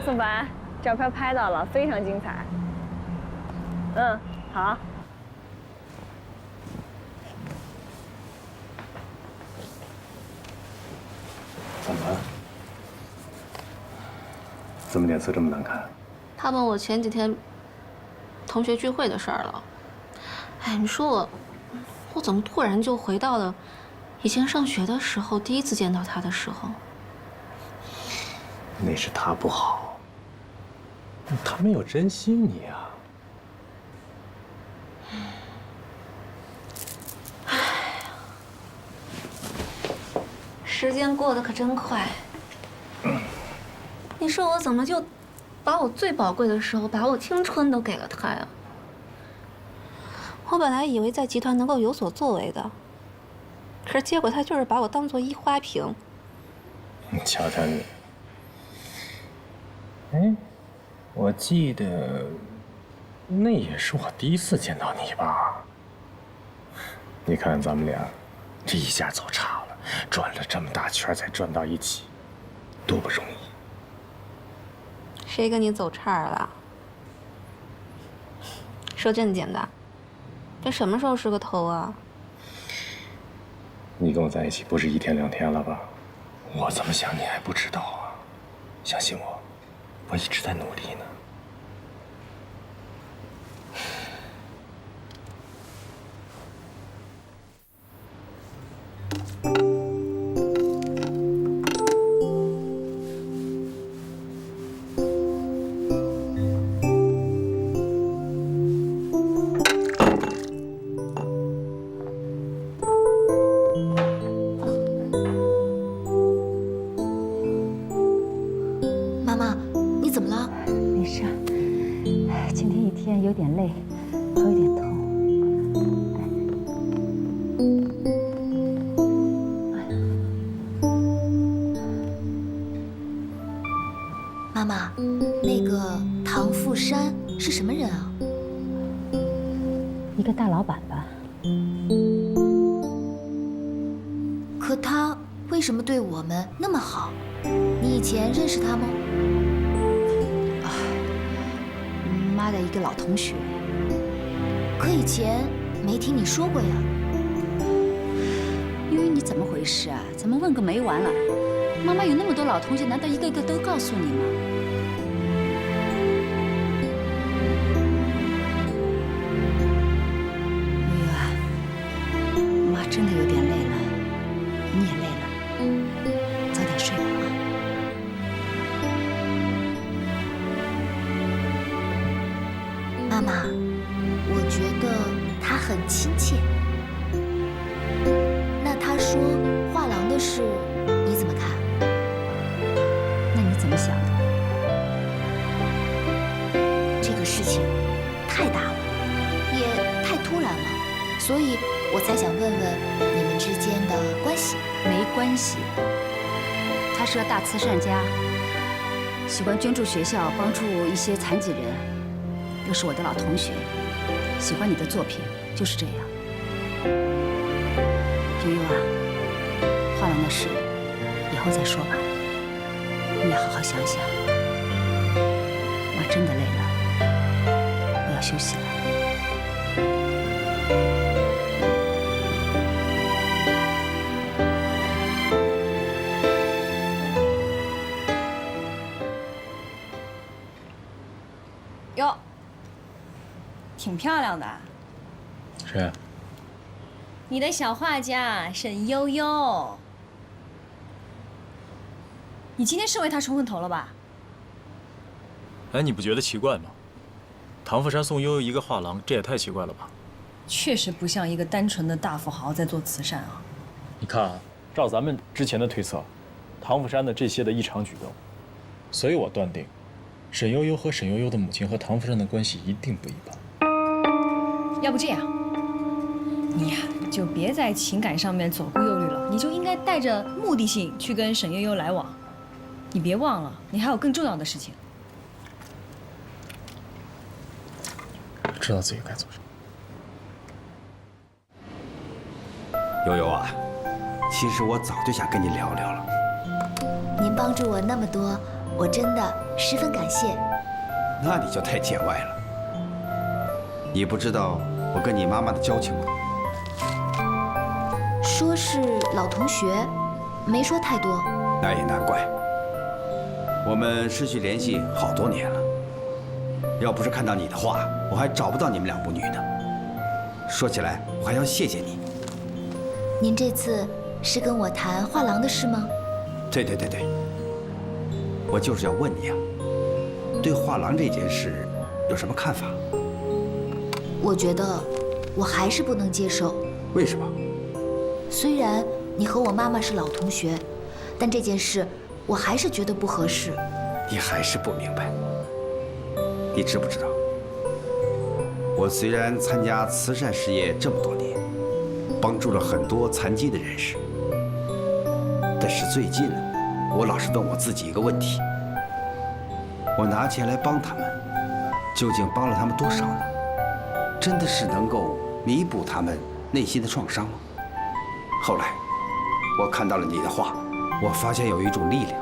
思凡，照片拍到了，非常精彩。嗯，好。怎么了？怎么脸色这么难看？他问我前几天同学聚会的事儿了。哎，你说我怎么突然就回到了以前上学的时候，第一次见到他的时候？那是他不好，他没有珍惜你啊。时间过得可真快。你说我怎么就把我最宝贵的时候，把我青春都给了他呀？我本来以为在集团能够有所作为的，可是结果他就是把我当做一花瓶。你瞧瞧你，哎，我记得那也是我第一次见到你吧？你看咱们俩这一下走岔了，转了这么大圈才转到一起，多不容易。谁跟你走岔了？说正经的，这什么时候是个头啊？你跟我在一起不是1天2天了吧？我怎么想你还不知道啊？相信我，我一直在努力呢。有点累，头有点痛。妈妈，那个唐富山是什么人啊？一个大老板吧。可他为什么对我们那么好？你以前认识他吗？妈的一个老同学，可以前没听你说过呀。因为你怎么回事啊？怎么问个没完了？妈妈有那么多老同学，难道一个个都告诉你吗？悠悠啊，妈真的有点累了，你也累了，早点睡吧啊。妈妈，我觉得他很亲切。那他说画廊的事，你怎么看？那你怎么想的？这个事情太大了，也太突然了，所以我才想问问你们之间的关系。没关系，他是个大慈善家，喜欢捐助学校，帮助一些残疾人。又是我的老同学，喜欢你的作品，就是这样。悠悠啊，画廊的事以后再说吧，你也好好想想。妈真的累了，我要休息了。哟，挺漂亮的。谁啊？你的小画家沈悠悠。你今天是为他冲昏头了吧？哎，你不觉得奇怪吗？唐富山送悠悠一个画廊，这也太奇怪了吧？确实不像一个单纯的大富豪在做慈善啊。你看啊，照咱们之前的推测，唐富山的这些的异常举动，所以我断定，沈悠悠和沈悠悠的母亲和唐富山的关系一定不一般。要不这样，你呀就别在情感上面左顾右虑了，你就应该带着目的性去跟沈悠悠来往。你别忘了，你还有更重要的事情。知道自己该做什么。悠悠啊，其实我早就想跟你聊聊了。您帮助我那么多，我真的十分感谢。那你就太见外了。你不知道我跟你妈妈的交情吗？说是老同学，没说太多。那也难怪，我们失去联系好多年了。要不是看到你的画，我还找不到你们两母女呢。说起来，我还要谢谢你。您这次是跟我谈画廊的事吗？对，我就是要问你啊，对画廊这件事有什么看法？我觉得我还是不能接受。为什么？虽然你和我妈妈是老同学，但这件事我还是觉得不合适。你还是不明白。你知不知道，我虽然参加慈善事业这么多年，帮助了很多残疾的人士，但是最近呢，我老是问我自己一个问题：我拿钱来帮他们，究竟帮了他们多少呢？真的是能够弥补他们内心的创伤吗？后来，我看到了你的画，我发现有一种力量，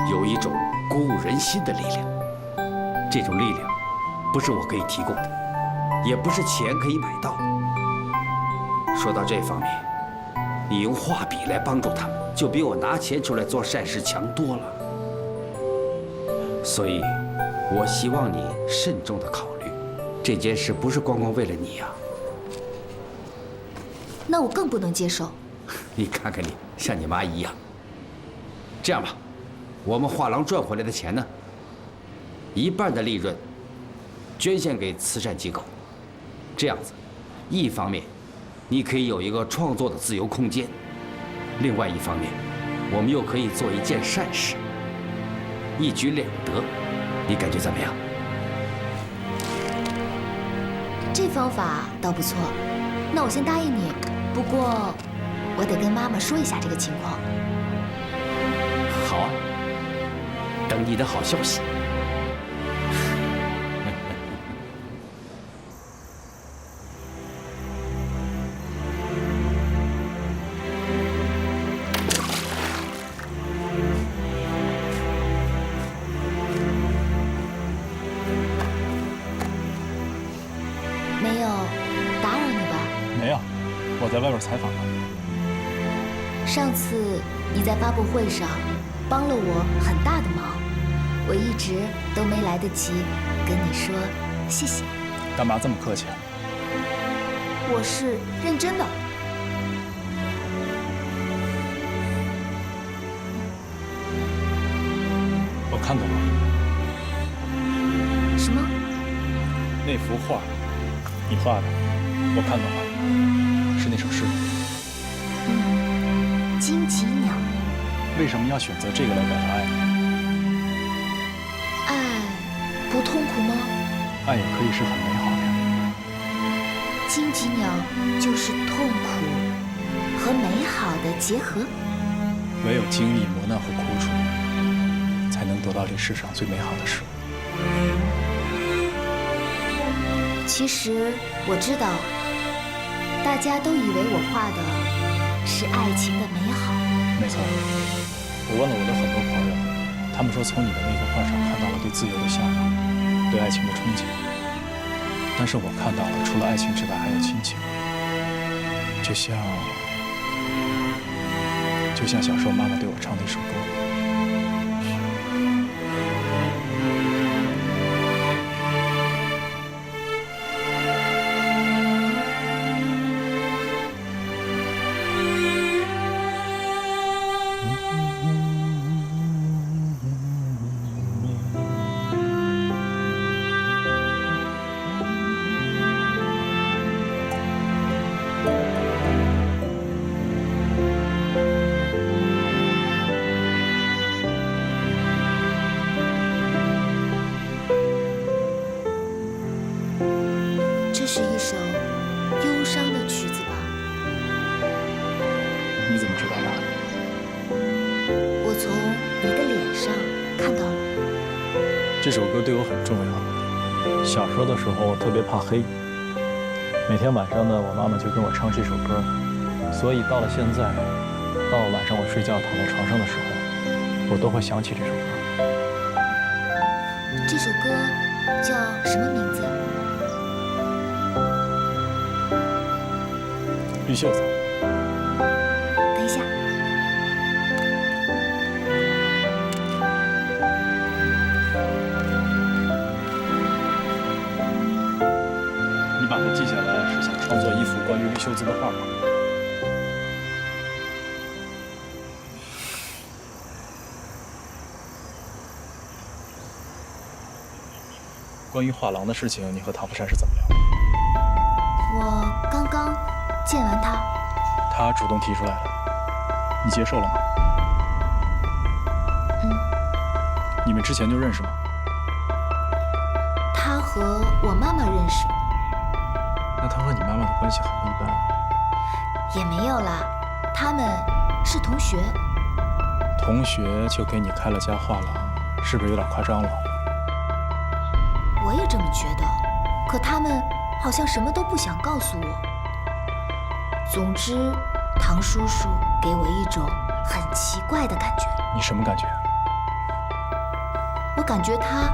有一种鼓舞人心的力量。这种力量，不是我可以提供的，也不是钱可以买到的。说到这方面，你用画笔来帮助他们，就比我拿钱出来做善事强多了。所以，我希望你慎重的考虑，这件事不是光光为了你呀。那我更不能接受。你看看你，像你妈一样。这样吧，我们画廊赚回来的钱呢，一半的利润捐献给慈善机构。这样子，一方面你可以有一个创作的自由空间，另外一方面，我们又可以做一件善事，一举两得。你感觉怎么样？这方法倒不错，那我先答应你。不过，我得跟妈妈说一下这个情况。好啊，等你的好消息。没有打扰你吧？没有，我在外边采访呢。上次你在发布会上帮了我很大的忙，我一直都没来得及跟你说谢谢。干嘛这么客气啊？我是认真的。我看懂了。什么？那幅画，你画的，我看懂了，是那首诗。荆棘鸟。为什么要选择这个来表达爱？爱不痛苦吗？爱也可以是很美好的呀。荆棘鸟就是痛苦和美好的结合。唯有经历磨难和苦楚，才能得到这世上最美好的事物。其实我知道，大家都以为我画的是爱情的美好。没错，我问了我的很多朋友，他们说从你的那幅画上看到了对自由的向往，对爱情的憧憬。但是我看到了，除了爱情之外还有亲情，就像小时候妈妈对我唱的一首歌。这是一首忧伤的曲子吧？你怎么知道的？我从你的脸上看到了。这首歌对我很重要。小时候的时候，我特别怕黑。每天晚上呢，我妈妈就跟我唱这首歌，所以到了现在，到了晚上我睡觉躺在床上的时候，我都会想起这首歌。这首歌叫什么名字？绿袖子。等一下。你把它记下来，是想创作一幅关于绿袖子的画吗？关于画廊的事情，你和唐福山是怎么聊的？我刚刚见完他。他主动提出来的，你接受了吗？你们之前就认识吗？他和我妈妈认识。那他和你妈妈的关系很一般。也没有啦，他们是同学。同学就给你开了家画廊，是不是有点夸张了？我也这么觉得，可他们好像什么都不想告诉我。总之，唐叔叔给我一种很奇怪的感觉。你什么感觉？我感觉他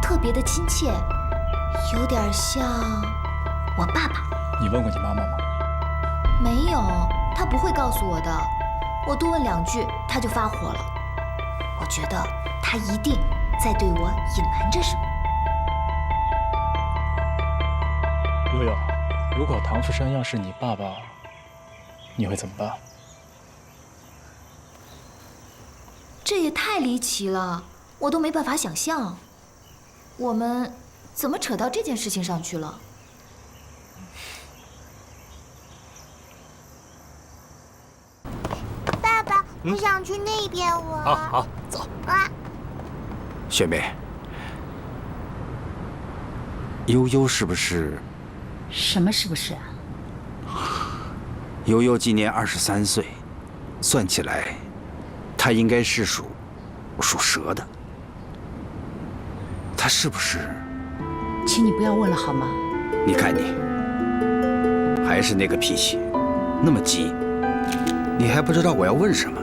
特别的亲切，有点像我爸爸。你问过你妈妈吗？没有，他不会告诉我的。我多问2句，他就发火了。我觉得他一定在对我隐瞒着什么。悠悠，如果唐福山要是你爸爸，你会怎么办？这也太离奇了，我都没办法想象。我们怎么扯到这件事情上去了？爸爸，我想去那边玩。好，好，走。啊，学妹，悠悠是不是？什么是不是啊？悠悠今年23岁，算起来，她应该是属蛇的。她是不是？请你不要问了好吗？你看你，还是那个脾气，那么急，你还不知道我要问什么？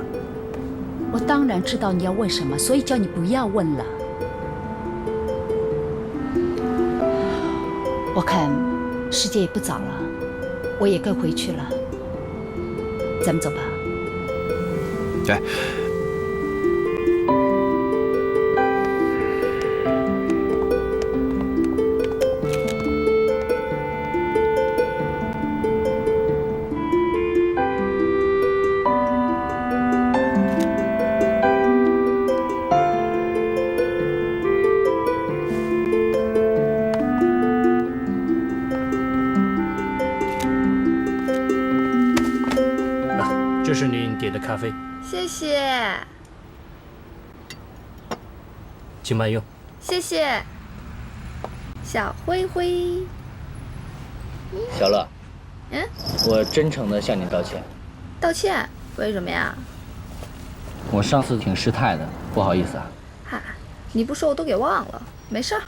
我当然知道你要问什么，所以叫你不要问了。我看时间也不早了，我也该回去了。咱们走吧。来。这是您点的咖啡，谢谢，请慢用。谢谢，小灰灰。小乐，嗯，我真诚地向你道歉。道歉？为什么呀？我上次挺失态的，不好意思啊。嗨，你不说我都给忘了，没事儿。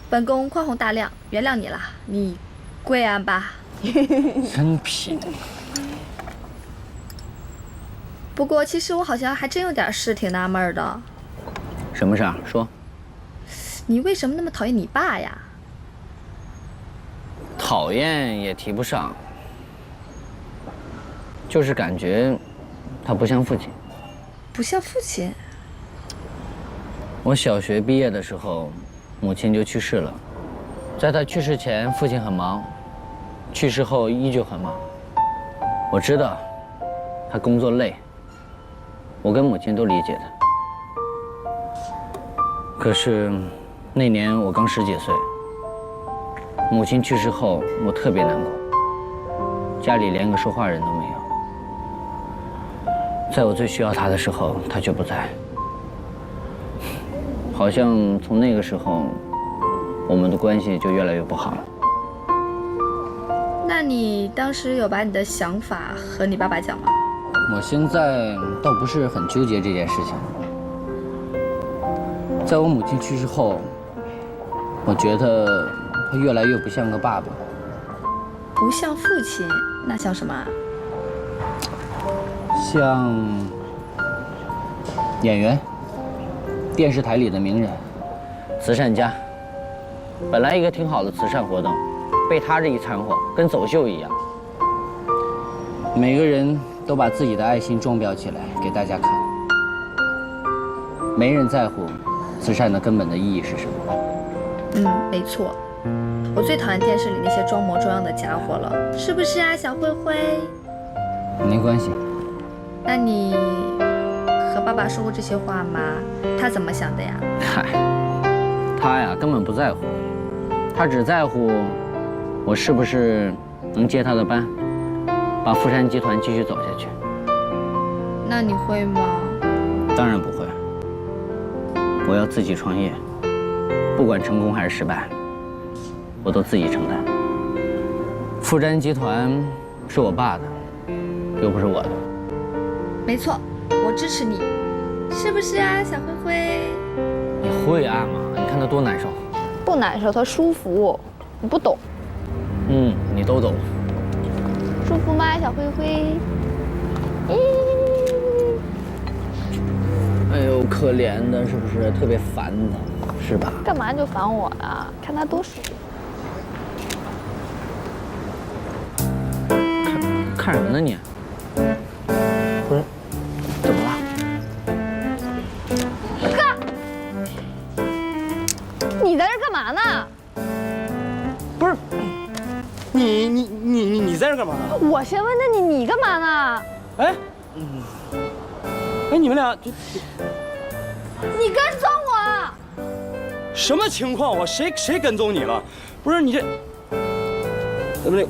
本宫宽宏大量，原谅你了，你跪安吧。真贫。不过其实我好像还真有点事挺纳闷的。什么事儿？说。你为什么那么讨厌你爸呀？讨厌也提不上，就是感觉他不像父亲。不像父亲？我小学毕业的时候，母亲就去世了。在他去世前，父亲很忙；去世后依旧很忙。我知道他工作累，我跟母亲都理解他。可是那年我刚10几岁，母亲去世后，我特别难过，家里连个说话人都没有。在我最需要他的时候，他却不在。好像从那个时候，我们的关系就越来越不好了。那你当时有把你的想法和你爸爸讲吗？我现在倒不是很纠结这件事情。在我母亲去世后，我觉得他越来越不像个爸爸。不像父亲，那像什么啊？像演员，电视台里的名人，慈善家，本来一个挺好的慈善活动，被他这一掺和，跟走秀一样。每个人都把自己的爱心装裱起来给大家看，没人在乎慈善的根本的意义是什么。没错，我最讨厌电视里那些装模作样的家伙了，是不是啊，小灰灰？没关系。那你和爸爸说过这些话吗？他怎么想的呀？嗨，他呀根本不在乎，他只在乎我是不是能接他的班，把富山集团继续走下去。那你会吗？当然不会，我要自己创业，不管成功还是失败，我都自己承担。富山集团是我爸的，又不是我的。没错，我支持你，是不是啊，小灰灰？你会爱吗？你看他多难受。不难受，他舒服。你不懂。你都懂。舒服吗，小灰灰？哎呦，可怜的，是不是特别烦他，是吧？干嘛就烦我呢？看他多舒服。看什么呢你？不是，怎么了？哥，你在这干嘛呢？不是，你在这干嘛呢？我先问的你，你干嘛呢？哎，你们俩就你跟踪我？什么情况？谁跟踪你了？不是你这，不对，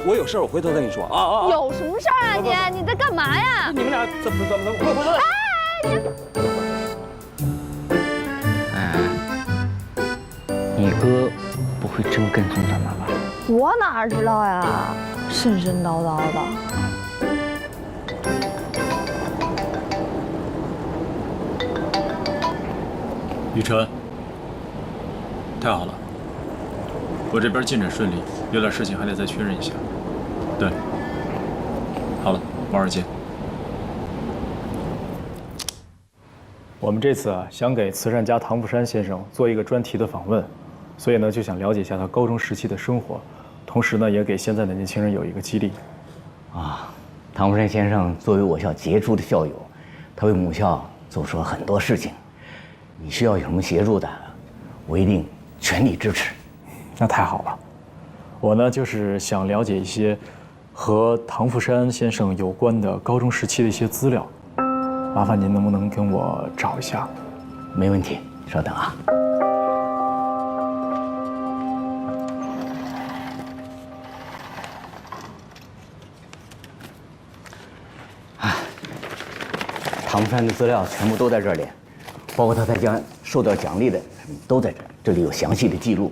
我有事，我回头跟你说啊。有什么事儿啊你？你在干嘛呀？你们俩怎么？快回头来！你哥不会真跟踪咱们吧？我哪知道呀，神神叨叨的。雨辰，太好了，我这边进展顺利，有点事情还得再确认一下。对，好了，晚上见。我们这次啊，想给慈善家唐富山先生做一个专题的访问，所以呢，就想了解一下他高中时期的生活，同时呢，也给现在的年轻人有一个激励。唐富山先生作为我校杰出的校友，他为母校做出了很多事情。你需要有什么协助的，我一定全力支持。那太好了，我呢就是想了解一些和唐富山先生有关的高中时期的一些资料，麻烦您能不能跟我找一下？没问题，稍等啊。唐富山的资料全部都在这里，包括他在将受到奖励的都在这里，这里有详细的记录。